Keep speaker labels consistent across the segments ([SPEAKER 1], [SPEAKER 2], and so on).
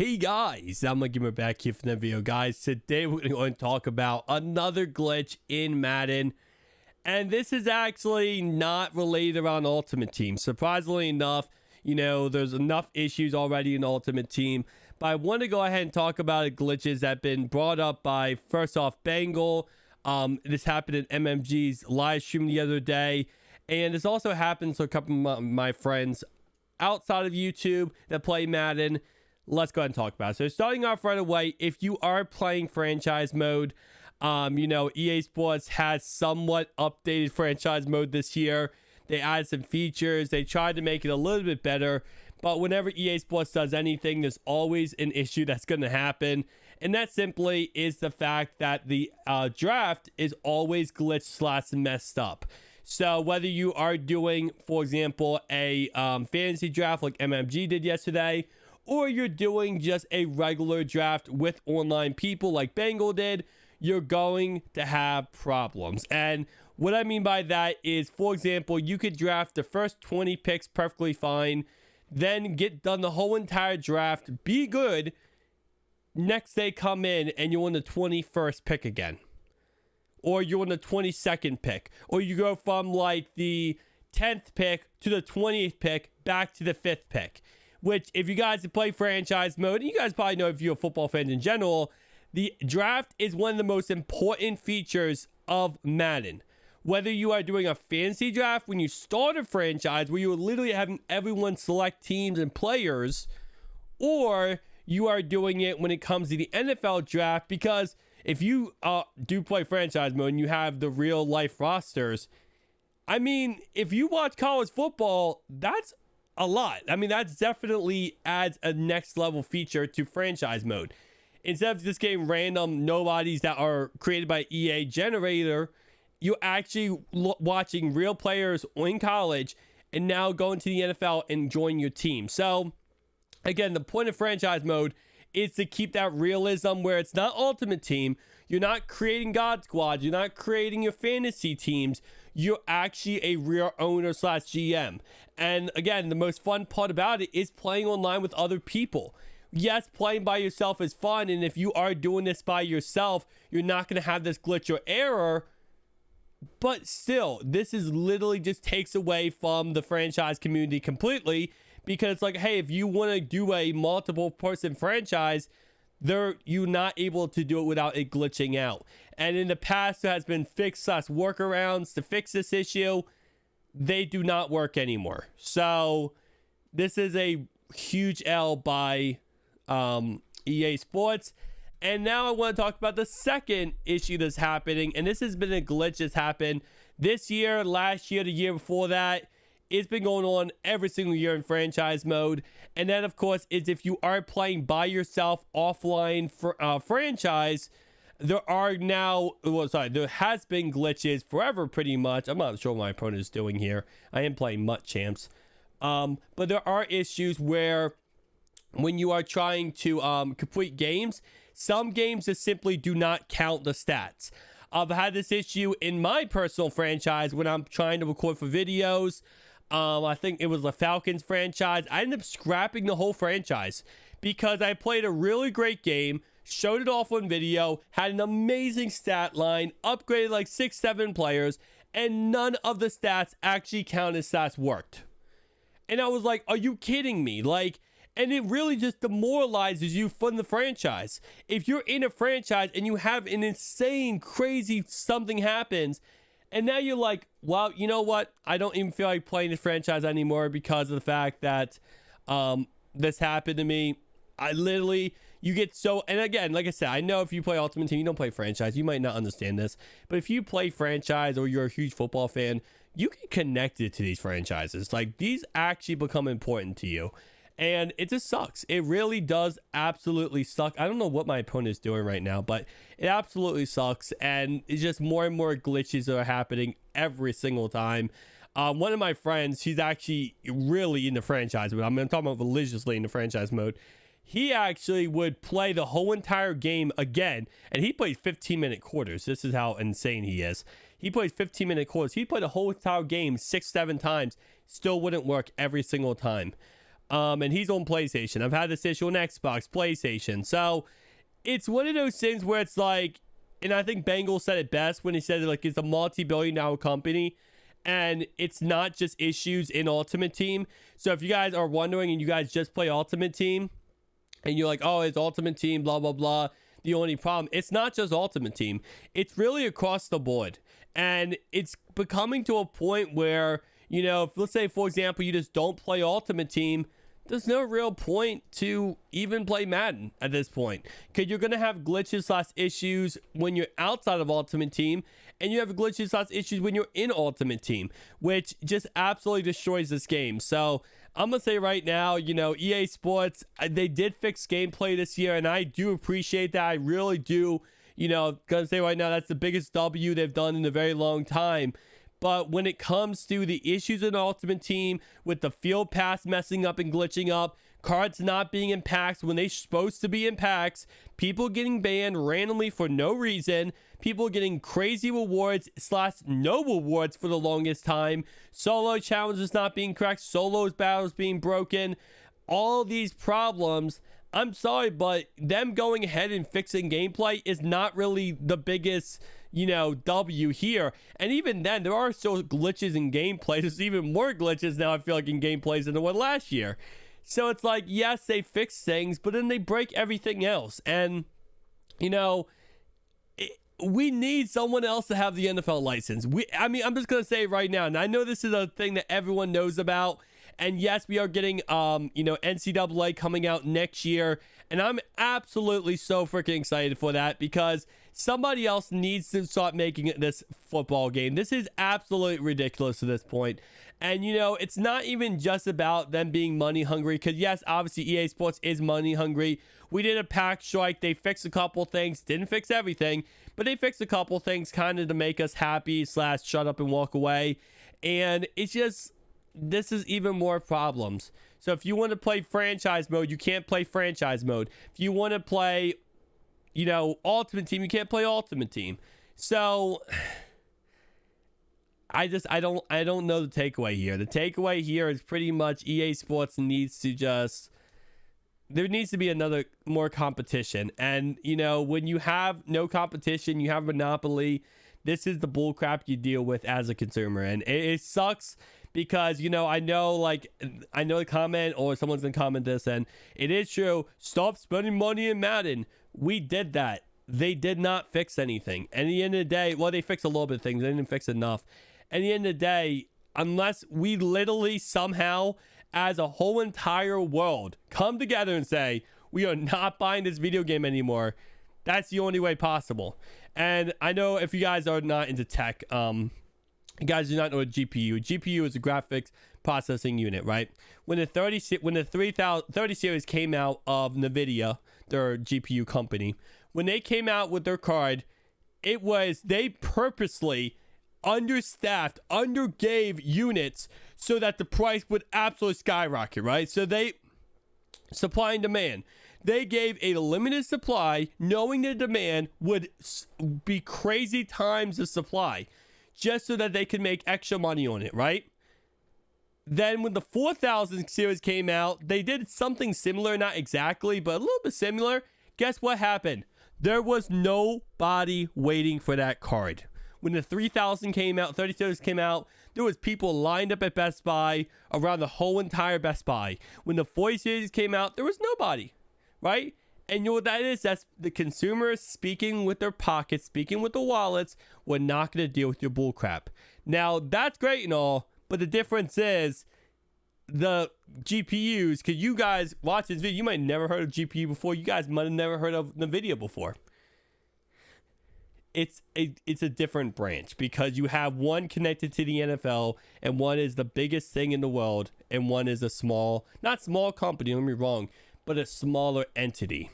[SPEAKER 1] Hey guys, I'm Gamer back here for the video, guys. Today we're going to talk about another glitch in Madden, and this is actually not related around Ultimate Team. Surprisingly enough, there's enough issues already in Ultimate Team, but I want to go ahead and talk about glitches that have been brought up by, first off, Bengal. This happened in MMG's live stream the other day, and this also happened to a couple of my friends outside of YouTube that play Madden. Let's go ahead and talk about it. So starting off right away, if you are playing franchise mode, EA Sports has somewhat updated franchise mode this year. They added some features. They tried to make it a little bit better. But whenever EA Sports does anything, there's always an issue that's going to happen. And that simply is the fact that the draft is always glitched / messed up. So whether you are doing, for example, a fantasy draft like MMG did yesterday, or you're doing just a regular draft with online people like Bengal did, you're going to have problems. And what I mean by that is, for example, you could draft the first 20 picks perfectly fine, then get done the whole entire draft, be good, next day come in and you're on the 21st pick again. Or you're on the 22nd pick. Or you go from like the 10th pick to the 20th pick back to the 5th pick. Which, if you guys play franchise mode, and you guys probably know if you're a football fan in general, the draft is one of the most important features of Madden. Whether you are doing a fantasy draft when you start a franchise where you're literally having everyone select teams and players, or you are doing it when it comes to the NFL draft, because if you do play franchise mode and you have the real life rosters, I mean, if you watch college football, that's a lot. I mean, that definitely adds a next level feature to franchise mode. Instead of just getting random nobodies that are created by EA generator, you're actually watching real players in college and now going to the NFL and join your team. So again, the point of franchise mode is to keep that realism where it's not Ultimate Team. You're not creating God Squads. You're not creating your fantasy teams. You're actually a real owner / GM. And again, the most fun part about it is playing online with other people. Yes, playing by yourself is fun. And if you are doing this by yourself, you're not going to have this glitch or error. But still, this is literally just takes away from the franchise community completely. Because it's like, hey, if you want to do a multiple person franchise, you're not able to do it without it glitching out. And in the past, there has been fixed workarounds to fix this issue. They do not work anymore. So this is a huge L by EA Sports. And now I want to talk about the second issue that's happening. And this has been a glitch that's happened this year, last year, the year before that. It's been going on every single year in franchise mode. And that, of course, is if you are playing by yourself offline for franchise, there has been glitches forever pretty much. I'm not sure what my opponent is doing here. I am playing MUT Champs. But there are issues where when you are trying to complete games, some games just simply do not count the stats. I've had this issue in my personal franchise when I'm trying to record for videos. I think it was the Falcons franchise. I ended up scrapping the whole franchise because I played a really great game, showed it off on video, had an amazing stat line, upgraded like 6-7 players, and none of the stats actually counted stats worked. And I was like, are you kidding me? And it really just demoralizes you from the franchise. If you're in a franchise and you have an insane, crazy something happens, and now you're like, well, you know what? I don't even feel like playing this franchise anymore because of the fact that this happened to me. You get so, and again, like I said, I know if you play Ultimate Team, you don't play franchise, you might not understand this. But if you play franchise or you're a huge football fan, you get connected to these franchises. Like, these actually become important to you. And it just sucks. It really does absolutely suck. I don't know what my opponent is doing right now, but it absolutely sucks. And it's just more and more glitches are happening every single time. One of my friends, he's actually really in the franchise mode. I'm talking about religiously in the franchise mode. He actually would play the whole entire game again. And he plays 15-minute quarters. This is how insane he is. He plays 15-minute quarters. He played the whole entire game 6-7 times. Still wouldn't work every single time. And he's on PlayStation. I've had this issue on Xbox, PlayStation. So it's one of those things where it's like, and I think Bengal said it best when he said like it's a multi-billion-dollar company, and it's not just issues in Ultimate Team. So if you guys are wondering and you guys just play Ultimate Team and you're like, oh, it's Ultimate Team, blah, blah, blah, the only problem, it's not just Ultimate Team. It's really across the board. And it's becoming to a point where, you know, if, let's say, for example, you just don't play Ultimate Team, there's no real point to even play Madden at this point, because you're going to have glitches / issues when you're outside of Ultimate Team, and you have glitches / issues when you're in Ultimate Team, which just absolutely destroys this game. So I'm going to say right now, you know, EA Sports, they did fix gameplay this year, and I do appreciate that. I really do. You know, going to say right now, that's the biggest W they've done in a very long time. But when it comes to the issues in Ultimate Team, with the field pass messing up and glitching up, cards not being in packs when they're supposed to be in packs, people getting banned randomly for no reason, people getting crazy rewards / no rewards for the longest time, solo challenges not being correct, solos battles being broken, all these problems, I'm sorry, but them going ahead and fixing gameplay is not really the biggest, you know, W here. And even then, there are still glitches in gameplay. There's even more glitches now, I feel like, in gameplays than there were last year. So it's like, yes, they fix things, but then they break everything else. And, you know, we need someone else to have the NFL license. I mean, I'm just going to say it right now, and I know this is a thing that everyone knows about. And yes, we are getting, you know, NCAA coming out next year. And I'm absolutely so freaking excited for that, because somebody else needs to start making this football game. This is absolutely ridiculous at this point. And, you know, it's not even just about them being money hungry, because yes, obviously EA Sports is money hungry. We did a pack strike. They fixed a couple things, didn't fix everything, but they fixed a couple things kind of to make us happy / shut up and walk away. And it's just, this is even more problems. So if you want to play franchise mode, you can't play franchise mode. If you want to play, you know, Ultimate Team, you can't play Ultimate Team. So I don't know the takeaway here. The takeaway here is pretty much EA Sports needs to just, there needs to be another more competition. And, you know, when you have no competition, you have monopoly, this is the bull crap you deal with as a consumer. And it sucks, because, you know, I know the comment, or someone's gonna comment this, and it is true, stop spending money in Madden. We did that. They did not fix anything. And at the end of the day, well, they fixed a little bit of things, they didn't fix enough. At the end of the day, unless we literally somehow, as a whole entire world, come together and say, we are not buying this video game anymore, that's the only way possible. And I know if you guys are not into tech, you guys do not know a GPU. A GPU is a graphics processing unit, right? When the 30 series came out of NVIDIA, their GPU company, when they came out with their card, it was, they purposely understaffed, undergave units so that the price would absolutely skyrocket, right? So they, supply and demand, they gave a limited supply, knowing the demand would be crazy times the supply, just so that they could make extra money on it, right? Then when the 4000 series came out, they did something similar, not exactly, but a little bit similar. Guess what happened? There was nobody waiting for that card. When the 3000 came out, 30 series came out, there was people lined up at Best Buy around the whole entire Best Buy. When the 40 series came out, there was nobody, right? And you know what that is? That's the consumers speaking with their pockets, speaking with the wallets. We're not going to deal with your bullcrap. Now, that's great and all, but the difference is the GPUs, because you guys watch this video, you might have never heard of GPU before. You guys might have never heard of NVIDIA before. It's a different branch, because you have one connected to the NFL, and one is the biggest thing in the world, and one is a small, not small company, don't get me wrong, but a smaller entity.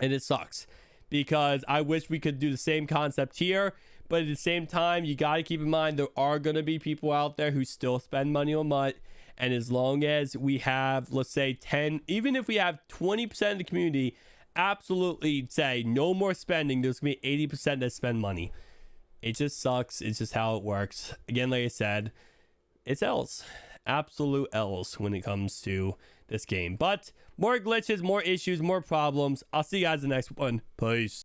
[SPEAKER 1] And it sucks, because I wish we could do the same concept here, but at the same time, you got to keep in mind there are going to be people out there who still spend money on MUT. And as long as we have, let's say 10, even if we have 20% of the community absolutely say no more spending, there's going to be 80% that spend money. It just sucks. It's just how it works. Again, like I said, it's L's. Absolute L's when it comes to this game. But more glitches, more issues, more problems. I'll see you guys in the next one. Peace.